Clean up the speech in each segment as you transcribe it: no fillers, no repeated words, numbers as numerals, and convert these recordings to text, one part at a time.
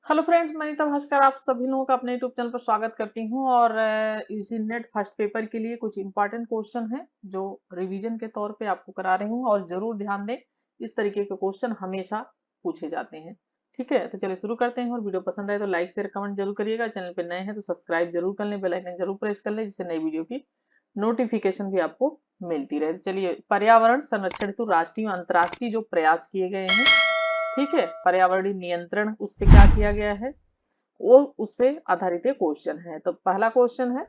Hello friends, मैं नीता भास्कर आप सभी लोगों का अपने यूट्यूब चैनल पर स्वागत करती हूं। और यूजी नेट फर्स्ट पेपर के लिए कुछ इंपॉर्टेंट क्वेश्चन है जो रिवीजन के तौर पे आपको करा रही हूं। और जरूर ध्यान दें, इस तरीके के क्वेश्चन हमेशा पूछे जाते हैं। ठीक है, तो चलिए शुरू करते हैं। और वीडियो पसंद आए तो लाइक शेयर कमेंट जरूर करिएगा। चैनल पे नए हैं तो सब्सक्राइब जरूर कर लें, बेल आइकन जरूर प्रेस कर लें, जिससे नई वीडियो की नोटिफिकेशन भी आपको मिलती रहे। तो चलिए, पर्यावरण संरक्षण हेतु राष्ट्रीय और अंतर्राष्ट्रीय जो प्रयास किए गए हैं, ठीक है, पर्यावरणीय नियंत्रण उस पे क्या किया गया है, वो उस पे आधारित क्वेश्चन है। तो पहला क्वेश्चन है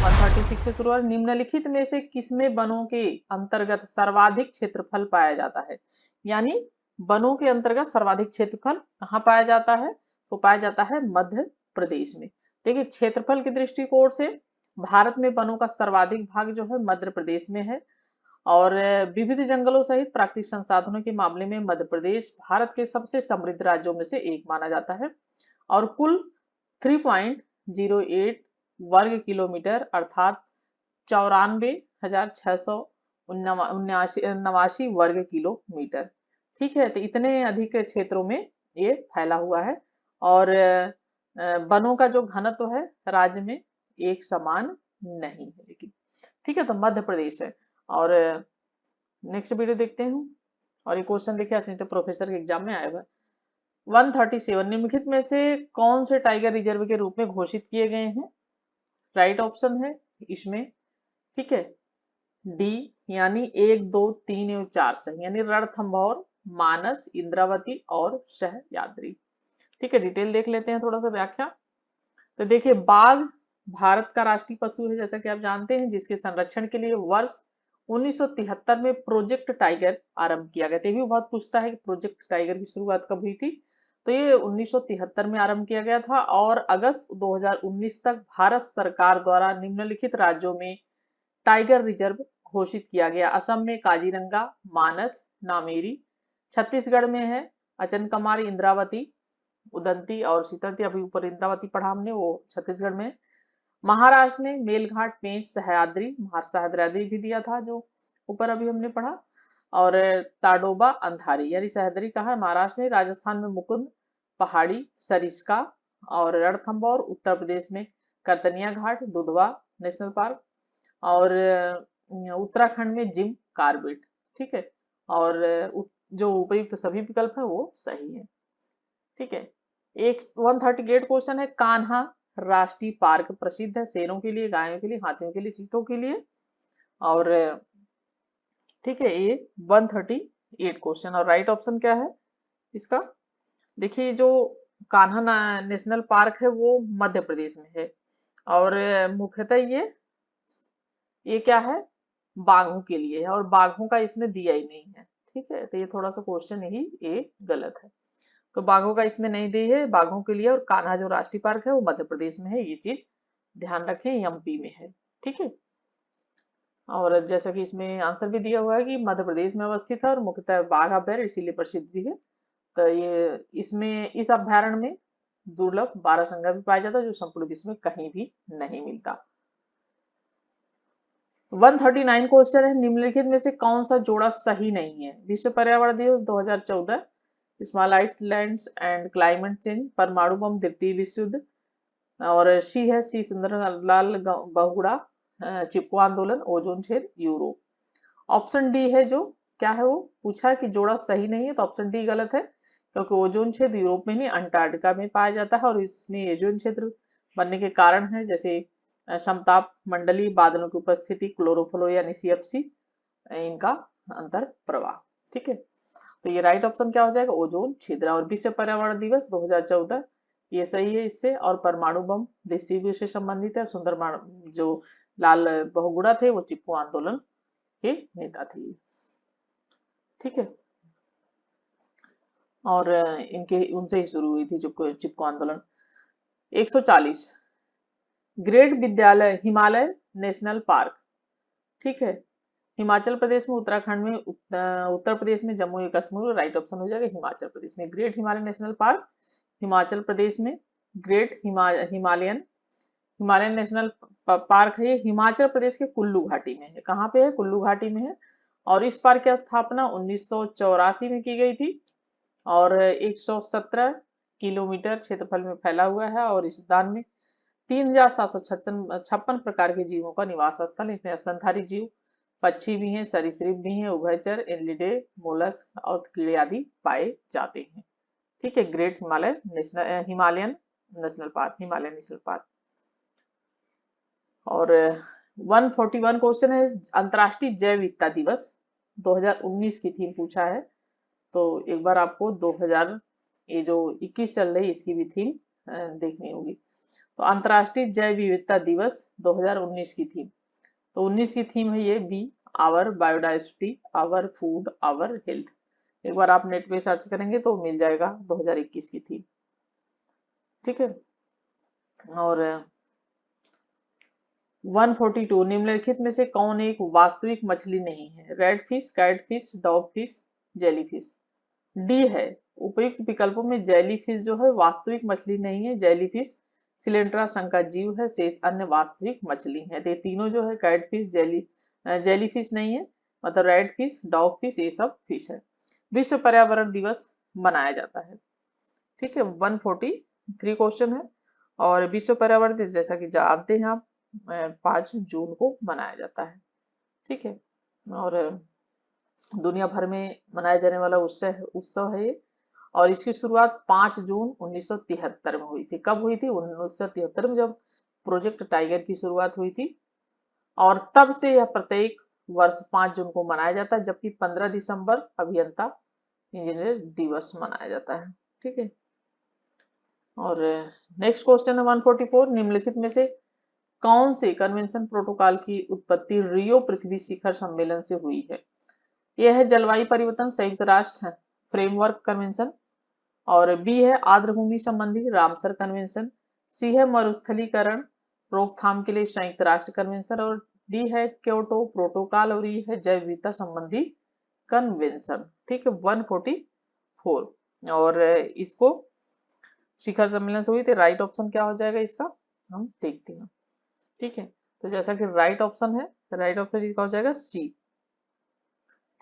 136 से शुरू है। निम्नलिखित में से किसमें वनों के अंतर्गत सर्वाधिक क्षेत्रफल पाया जाता है? यानी वनों के अंतर्गत सर्वाधिक क्षेत्रफल कहाँ पाया जाता है? तो पाया जाता है मध्य प्रदेश में। देखिए, क्षेत्रफल के दृष्टिकोण से भारत में वनों का सर्वाधिक भाग जो है मध्य प्रदेश में है। और विविध जंगलों सहित प्राकृतिक संसाधनों के मामले में मध्य प्रदेश भारत के सबसे समृद्ध राज्यों में से एक माना जाता है। और कुल 3.08 वर्ग किलोमीटर अर्थात 94,679 वर्ग किलोमीटर। ठीक है, तो इतने अधिक क्षेत्रों में ये फैला हुआ है। और वनों का जो घनत्व है राज्य में एक समान नहीं है, लेकिन ठीक है, तो मध्य प्रदेश है। और नेक्स्ट वीडियो देखते हैं। और ये क्वेश्चन देखिए, असिस्टेंट प्रोफेसर के एग्जाम में आया हुआ है। 137 निम्नलिखित में से कौन से टाइगर रिजर्व के रूप में घोषित किए गए हैं? राइट ऑप्शन है इसमें, ठीक है, डी, यानी 1, 2, 3 और 4 सही, यानी रणथंभौर, मानस, इंद्रावती और सह्याद्री। ठीक है, डिटेल देख लेते हैं, थोड़ा सा व्याख्या। तो देखिए, बाघ भारत का राष्ट्रीय पशु है, जैसा कि आप जानते हैं, जिसके संरक्षण के लिए वर्ष 1973 में प्रोजेक्ट टाइगर आरंभ किया गया था। ये भी बहुत पूछता है कि प्रोजेक्ट टाइगर की शुरुआत कब हुई थी। तो ये 1973 में आरंभ किया गया था। और अगस्त 2019 तक भारत सरकार द्वारा निम्नलिखित राज्यों में टाइगर रिजर्व घोषित किया गया। असम में काजीरंगा, मानस, नामेरी। छत्तीसगढ़ में है अचनकमार, इंद्रावती, उदंती और सीतावती। अभी ऊपर इंद्रावती पढ़ा हमने, वो छत्तीसगढ़ में। महाराष्ट्र में मेलघाट, पेंच, सह्याद्री, सह्याद्री भी दिया था जो ऊपर अभी हमने पढ़ा। और ताडोबा, अंधारी, यानी सह्याद्री कहाँ है? महाराष्ट्र में। राजस्थान में मुकुंद पहाड़ी, सरिस्का और रणथंभौर। उत्तर प्रदेश में करतनिया घाट, दुधवा नेशनल पार्क। और उत्तराखंड में जिम कार्बेट। ठीक है। और जो उपयुक्त सभी विकल्प है वो सही है। ठीक है। एक 138 क्वेश्चन है, कान्हा राष्ट्रीय पार्क प्रसिद्ध है शेरों के लिए, गायों के लिए, हाथियों के लिए, चीतों के लिए। और ठीक है, ये 138 क्वेश्चन। और राइट ऑप्शन क्या है इसका? देखिए, जो कान्हा नेशनल पार्क है वो मध्य प्रदेश में है। और मुख्यतः ये क्या है? बाघों के लिए है, और बाघों का इसमें दिया ही नहीं है। ठीक है, तो ये थोड़ा सा क्वेश्चन ही ये गलत है। तो बाघों का इसमें नहीं दी है, बाघों के लिए। और कान्हा जो राष्ट्रीय पार्क है वो मध्य प्रदेश में है, ये चीज ध्यान रखें, एमपी में है। ठीक है। और जैसा कि इसमें आंसर भी दिया हुआ है कि मध्य प्रदेश में अवस्थित है और मुख्यतः बाघ अभ्यारण्य इसीलिए प्रसिद्ध भी है। तो ये इसमें इस अभ्यारण्य में दुर्लभ बारहसिंगा भी पाया जाता है, जो संपूर्ण विश्व में कहीं भी नहीं मिलता। 139 क्वेश्चन है, निम्नलिखित में से कौन सा जोड़ा सही नहीं है? विश्व पर्यावरण दिवस 2014, small islands and climate change, परमाणु बम, द्वितीय विश्व युद्ध। और सी है सी सुंदरलाल बहुगुणा, चिपको आंदोलन, ओजोन छेद, यूरोप। ऑप्शन डी है जो क्या है, वो पूछा है कि जोड़ा सही नहीं है, तो ऑप्शन डी गलत है, क्योंकि ओजोन छेद यूरोप में नहीं अंटार्कटिका में पाया जाता है। और इसमें ओजोन क्षेत्र बनने के कारण है जैसे समताप मंडलीय बादलों की उपस्थिति, क्लोरोफ्लोरो यानी सीएफसी, इनका अंतर प्रवाह। ठीक है, तो ये राइट ऑप्शन क्या हो जाएगा? ओजोन छिद्र। और विश्व पर्यावरण दिवस 2014 ये सही है इससे। और परमाणु बम देशी भी से संबंधित है। सुंदर जो लाल बहुगुणा थे वो चिपको आंदोलन के नेता थे। ठीक है। और इनके उनसे ही शुरू हुई थी चिपको आंदोलन। 140 ग्रेट विद्यालय हिमालय नेशनल पार्क, ठीक है, हिमाचल प्रदेश में, उत्तराखंड में, उत्तर प्रदेश में, जम्मू कश्मीर। राइट ऑप्शन हो जाएगा हिमाचल प्रदेश में। Great Himalaya national park Himachal Pradesh में। Great Himalayan Himalayan national park है, ये हिमाचल प्रदेश के कुल्लू घाटी में है। कहाँ पे है? कुल्लू घाटी में है। और इस पार्क की स्थापना 1984 में की गई थी। और 117 किलोमीटर क्षेत्रफल में फैला हुआ है और इस उद्यान में 3756 प्रकार के जीवों का निवास स्थल। इसमें स्तनधारी जीव, पक्षी भी हैं, सरीसृप भी हैं, उभयचर, एनलिडे, मोलस्क और कीड़े आदि पाए जाते हैं। ठीक है, great Himalayan national park, Himalayan national park. और 141 क्वेश्चन है, अंतर्राष्ट्रीय जैव विविधता दिवस 2019 की थीम पूछा है। तो एक बार आपको 2000 ये जो 21 चल रही इसकी भी थीम देखनी होगी। तो अंतर्राष्ट्रीय जैव विविधता दिवस 2019 की थीम, तो 19 की थीम है ये be, our biodiversity, our food, our health. एक बार आप नेट पे सर्च करेंगे तो मिल जाएगा 2021 की थीम। ठीक है, और 142 निम्नलिखित में से कौन एक वास्तविक मछली नहीं है? Red fish, catfish, dogfish, jellyfish. D है, उपयुक्त विकल्पों में जेली फिश जो है वास्तविक मछली नहीं है। जेली फिश सिलेंट्रा संघ का जीव है, शेष अन्य वास्तविक मछली है। तो ये तीनों जो है कैट फिश, जेली फिश नहीं है, मतलब रेड फिश, डॉग फिश, ये सब फिश है। विश्व पर्यावरण दिवस मनाया जाता है। ठीक है, 143 क्वेश्चन है। और विश्व पर्यावरण दिवस जैसा कि जानते हैं आप 5 जून को मनाया जाता है। ठीक है, और दुनिया भर में मनाया जाने वाला उत्सव है ये। और इसकी शुरुआत 5 जून 1973 में हुई थी। कब हुई थी? 1973 में, जब प्रोजेक्ट टाइगर की शुरुआत हुई थी। और तब से यह प्रत्येक वर्ष 5 जून को मनाया जाता है, जबकि 15 दिसंबर अभियंता इंजीनियर दिवस मनाया जाता है। ठीक है, और नेक्स्ट क्वेश्चन है 144, निम्नलिखित में से कौन से कन्वेंशन प्रोटोकॉल की उत्पत्ति रियो पृथ्वी शिखर सम्मेलन से हुई है? यह है जलवायु परिवर्तन संयुक्त राष्ट्र फ्रेमवर्क कन्वेंशन, और बी है आर्द्रभूमि संबंधी रामसर कन्वेंशन, सी है मरुस्थलीकरण रोकथाम के लिए संयुक्त राष्ट्र कन्वेंशन, और डी है क्योटो प्रोटोकॉल, और ये है जैव विविधता संबंधी कन्वेंशन। ठीक है, 144, और इसको शिखर सम्मेलन से हुई थी। राइट ऑप्शन क्या हो जाएगा इसका, हम देखते हैं। ठीक है, तो जैसा कि राइट ऑप्शन है, राइट ऑप्शन इसका हो जाएगा सी।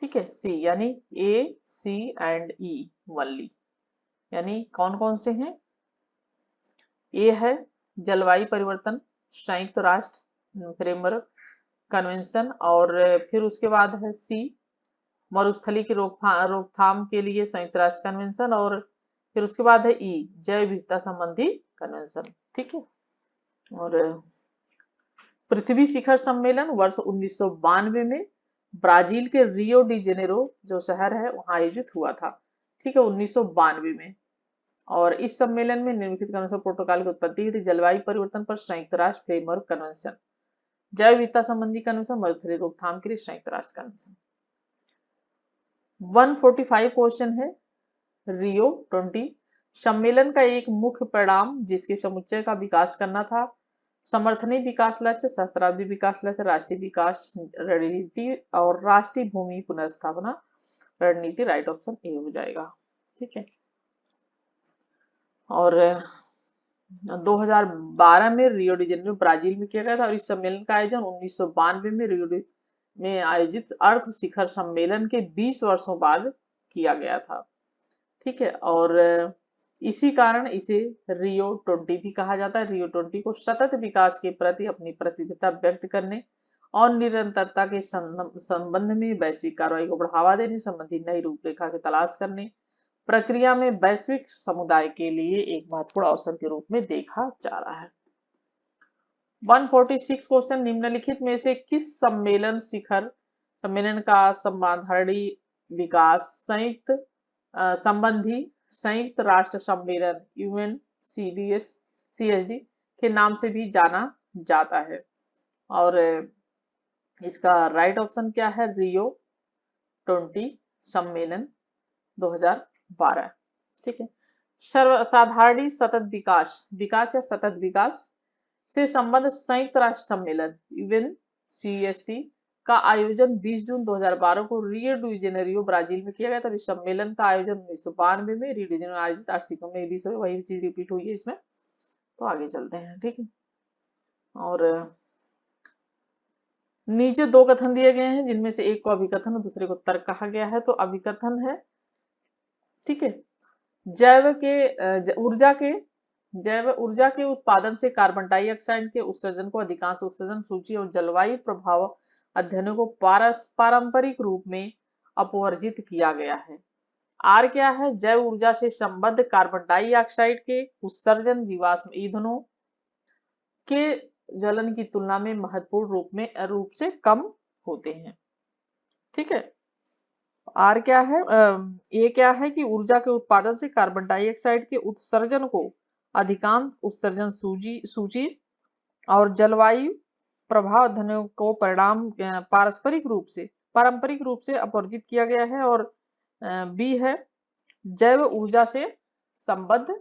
ठीक है, सी, यानी ए, सी एंड ई वनली, यानी कौन कौन से हैं? ए है जलवायु परिवर्तन संयुक्त राष्ट्र फ्रेमवर्क कन्वेंशन, और फिर उसके बाद है सी मरुस्थली की रोकथाम के लिए संयुक्त राष्ट्र कन्वेंशन, और फिर उसके बाद है ई जैव विविधता संबंधी कन्वेंशन। ठीक है, और पृथ्वी शिखर सम्मेलन वर्ष 1992 में ब्राजील के रियो डी जेनेरो जो शहर है वहां आयोजित हुआ था। ठीक है, 1992 में। और इस सम्मेलन में निम्नलिखित कन्वेंशन प्रोटोकॉल की उत्पत्ति हुई थी। जलवायु परिवर्तन पर संयुक्त राष्ट्र फ्रेमवर्क कन्वेंशन, जैव विविधता संबंधी कन्वेंशन, मरुस्थलीकरण रोकथाम के लिए संयुक्त राष्ट्र कन्वेंशन। 145 क्वेश्चन है, रियो 20 सम्मेलन का एक मुख्य परिणाम जिसके समुच्चय का विकास करना था, समर्थनीय विकास लक्ष्य, सहस्त्राब्दी विकास लक्ष्य, राष्ट्रीय विकास रणनीति और राष्ट्रीय भूमि पुनर्स्थापना रणनीति। राइट ऑप्शन ए हो जाएगा। ठीक है, और 2012 में रियो डी जेनेरो ब्राजील में किया गया था, और इस सम्मेलन का आयोजन 1992 में रियो डी में आयोजित अर्थ शिखर सम्मेलन के 20 वर्षों बाद किया गया था। ठीक है, और इसी कारण इसे रियो 20 भी कहा जाता है। रियो 20 को सतत विकास के प्रति अपनी प्रतिबद्धता व्यक्त करने और निरंतरता के संबंध में वैश्विक कार्रवाई को बढ़ावा देने संबंधी नई रूपरेखा की तलाश करने प्रक्रिया में वैश्विक समुदाय के लिए एक महत्वपूर्ण अवसर के रूप में देखा जा रहा है। 146 क्वेश्चन, निम्नलिखित में से किस सम्मेलन का समाधानी विकास संयुक्त संबंधी संयुक्त राष्ट्र सम्मेलन UNCSD के नाम से भी जाना जाता है? और इसका राइट ऑप्शन क्या है? रियो 20 सम्मेलन 2012। ठीक है, सर्वसाधारणी सतत विकास या सतत विकास से संबंध संयुक्त राष्ट्र सम्मेलन UNCSD का आयोजन 20 जून 2012 को रियो डी जेनेरियो ब्राजील में किया गया था। इस सम्मेलन का आयोजन 1992 में रियो डी जेनेरियो आयोजित आर्थिकों में भी वही चीज रिपीट हुई है इसमें। तो आगे चलते हैं। ठीक है, और नीचे 2 कथन दिए गए हैं जिनमें से एक को अभिकथन और दूसरे को तर्क कहा गया है। तो अभिकथन है, ठीक है, जैव ऊर्जा के उत्पादन से कार्बन डाइऑक्साइड के उत्सर्जन को अधिकांश उत्सर्जन सूची और जलवायु प्रभाव अध्ययनों को पारंपरिक रूप में अपवर्जित किया गया है। आर क्या है? जैव ऊर्जा से संबद्ध कार्बन डाइऑक्साइड के उत्सर्जन जीवाश्म ईंधनों के जलन की तुलना में महत्वपूर्ण रूप से कम होते हैं। ठीक है। आर क्या है? ये क्या है कि ऊर्जा के उत्पादन से कार्बन डाइऑक्साइड के उत्सर्जन को अधिकांश उत्सर्जन सूची और जलवायु प्रभाव अध्ययनों को पारंपरिक रूप से अपवर्जित किया गया है। और बी है जैव ऊर्जा से संबद्ध,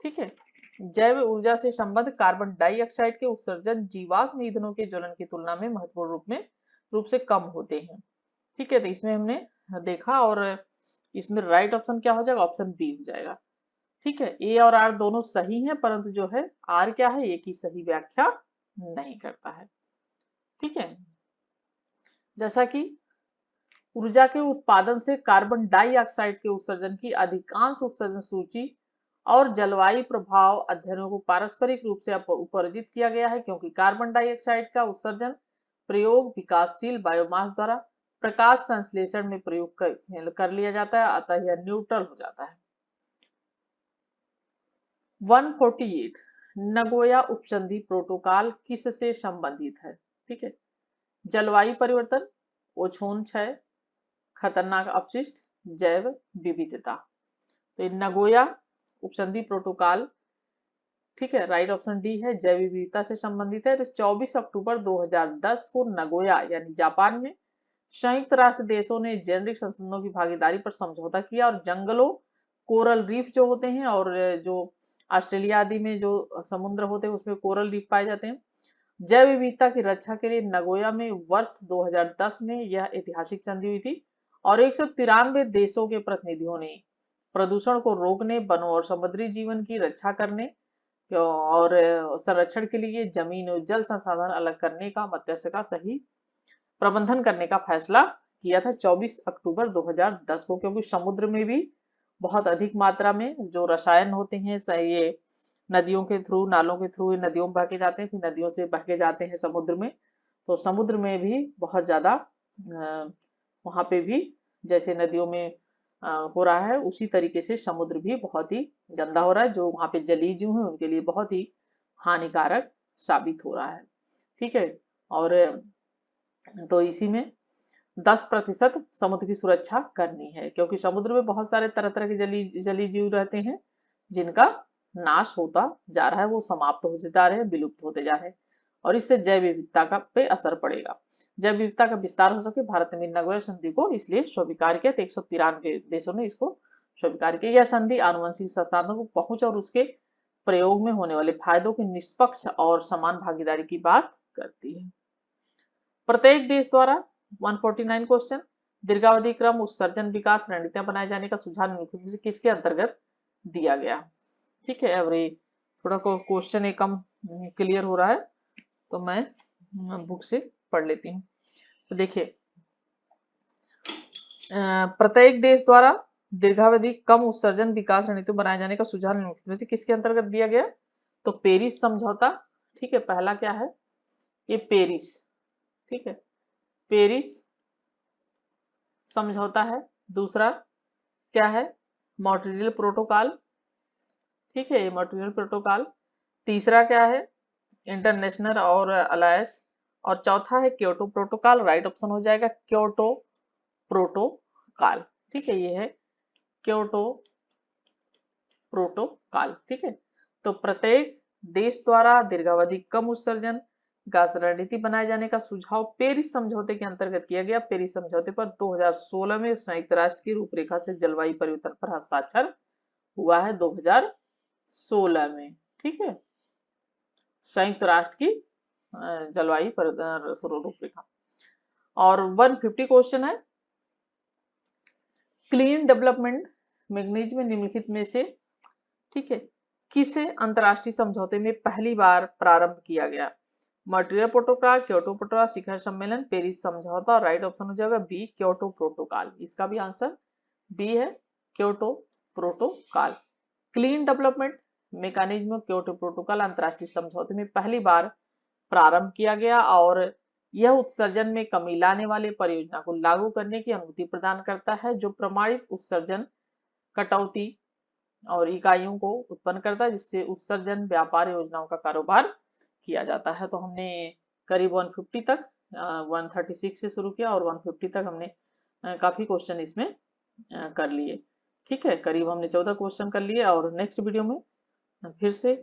ठीक है, जैव ऊर्जा से संबद्ध कार्बन डाइऑक्साइड के उत्सर्जन जीवाश्म ईंधनों के ज्वलन की तुलना में महत्वपूर्ण रूप से कम होते हैं। ठीक है, तो इसमें हमने देखा और इसमें राइट ऑप्शन क्या हो जाएगा? ऑप्शन बी हो जाएगा। ठीक है, ए और आर दोनों सही हैं, परंतु जो है आर क्या है? ए की सही व्याख्या नहीं करता है। ठीक है, जैसा कि ऊर्जा के उत्पादन से कार्बन डाइऑक्साइड के उत्सर्जन की अधिकांश उत्सर्जन सूची और जलवायु प्रभाव अध्ययनों को पारस्परिक रूप से उपवर्जित किया गया है, क्योंकि कार्बन डाइऑक्साइड का उत्सर्जन प्रयोग विकासशील बायोमास द्वारा प्रकाश संश्लेषण में प्रयोग कर लिया जाता है, अतः यह न्यूट्रल हो जाता है। 148 नगोया उपसंधि प्रोटोकॉल किससे संबंधित है? ठीक है, जलवायु परिवर्तन, ओजोन क्षय, खतरनाक अपशिष्ट, जैव विविधता। तो ये नगोया उपसंधि प्रोटोकॉल, ठीक है, राइट ऑप्शन डी है, जैव विविधता से संबंधित है। तो 24 अक्टूबर 2010 को नगोया यानी जापान में संयुक्त राष्ट्र देशों ने जेनेरिक संसाधनों की भागीदारी पर समझौता किया और जंगलों, कोरल रीफ जो होते हैं और जो ऑस्ट्रेलिया आदि में जो समुद्र होते हैं उसमें कोरल रीफ पाए जाते हैं, जैव विविधता की रक्षा के लिए नगोया में वर्ष 2010 में यह ऐतिहासिक संधि हुई थी और 193 देशों के प्रतिनिधियों ने प्रदूषण को रोकने, वनों और समुद्री जीवन की रक्षा करने और संरक्षण के लिए जमीन और जल संसाधन अलग करने का, मत्स्य का सही प्रबंधन करने का फैसला किया था 24 अक्टूबर 2010 को, क्योंकि समुद्र में भी बहुत अधिक मात्रा में जो रसायन होते हैं ये नदियों के थ्रू, नालों के थ्रू नदियों में बह के जाते हैं, फिर नदियों से बह के जाते हैं समुद्र में। तो समुद्र में भी बहुत ज्यादा वहां पे भी जैसे नदियों में हो रहा है, उसी तरीके से समुद्र भी बहुत ही गंदा हो रहा है, जो वहां पे जलीय जीव है उनके लिए बहुत ही हानिकारक साबित हो रहा है। ठीक है, और तो इसी में 10% समुद्र की सुरक्षा करनी है, क्योंकि समुद्र में बहुत सारे तरह तरह के जलीय जीव रहते हैं जिनका नाश होता जा रहा है, वो समाप्त होते जा रहे हैं, विलुप्त होते जा रहे हैं, और इससे जैव विविधता का पे असर पड़ेगा। जैव विविधता का विस्तार हो सके, भारत ने नगोया संधि को इसलिए स्वीकार किया। 193 देशों ने इसको स्वीकार किया। यह संधि आनुवंशिक संसाधनों को पहुंच और उसके प्रयोग में होने वाले फायदों की निष्पक्ष और समान भागीदारी की बात करती है। प्रत्येक देश द्वारा 149 क्वेश्चन, दीर्घावधि क्रम उत्सर्जन विकास रणनीतियां बनाए जाने का सुझाव निम्नलिखित में से किसके अंतर्गत दिया गया? ठीक है, और ये थोड़ा क्वेश्चन एक कम क्लियर हो रहा है तो मैं बुक से पढ़ लेती हूँ। तो देखिए, प्रत्येक देश द्वारा दीर्घावधि कम उत्सर्जन विकास रणनीति बनाए जाने का सुझाव निम्नलिखित में से किसके अंतर्गत दिया गया? तो पेरिस समझौता। ठीक है, पहला क्या है? ये पेरिस, ठीक है, पेरिस समझौता है। दूसरा क्या है? Montreal protocol. ठीक है, ये मॉन्ट्रियल प्रोटोकॉल। तीसरा क्या है? इंटरनेशनल और अलायंस। और चौथा है क्योटो प्रोटोकॉल। राइट ऑप्शन हो जाएगा क्योटो प्रोटोकॉल। ठीक है, ये है क्योटो प्रोटोकॉल। ठीक है, तो प्रत्येक देश द्वारा दीर्घावधि कम उत्सर्जन विकास रणनीति बनाए जाने का सुझाव पेरिस समझौते के अंतर्गत किया गया। पेरिस समझौते पर 2016 में संयुक्त राष्ट्र की रूपरेखा से जलवायु परिवर्तन पर हस्ताक्षर हुआ है 2016 में। ठीक है, संयुक्त राष्ट्र की जलवायु रूपरेखा। और 150 क्वेश्चन है, क्लीन डेवलपमेंट मैकेनिज्म निम्नलिखित में से, ठीक है, किसे अंतरराष्ट्रीय समझौते में पहली बार प्रारंभ किया गया? मॉन्ट्रियल प्रोटोकॉल, क्योटो प्रोटोकॉल, शिखर सम्मेलन, पेरिस समझौता। राइट ऑप्शन हो जाएगा बी क्योटो प्रोटोकॉल। इसका भी आंसर बी है Kyoto protocol. Clean development mechanism Kyoto protocol अंतर्राष्ट्रीय समझौते में पहली बार प्रारंभ किया गया और यह उत्सर्जन में कमी लाने वाले परियोजना को लागू करने की अनुमति प्रदान करता है जो प्रमाणित उत्सर्जन कटौती और इकाइयों को उत्पन्न करता है, जिससे उत्सर्जन व्यापार योजनाओं का कारोबार किया जाता है। तो हमने करीब 150 तक 136 से शुरू किया और 150 तक हमने काफी क्वेश्चन इसमें कर लिए। ठीक है, करीब हमने 14 क्वेश्चन कर लिए और नेक्स्ट वीडियो में फिर से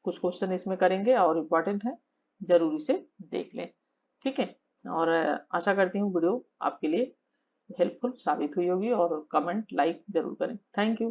कुछ क्वेश्चन इसमें करेंगे और इम्पोर्टेंट है, जरूरी से देख लें। ठीक है, और आशा करती हूँ वीडियो आपके लिए हेल्पफुल साबित हुई होगी और कमेंट लाइक जरूर करें। Thank you.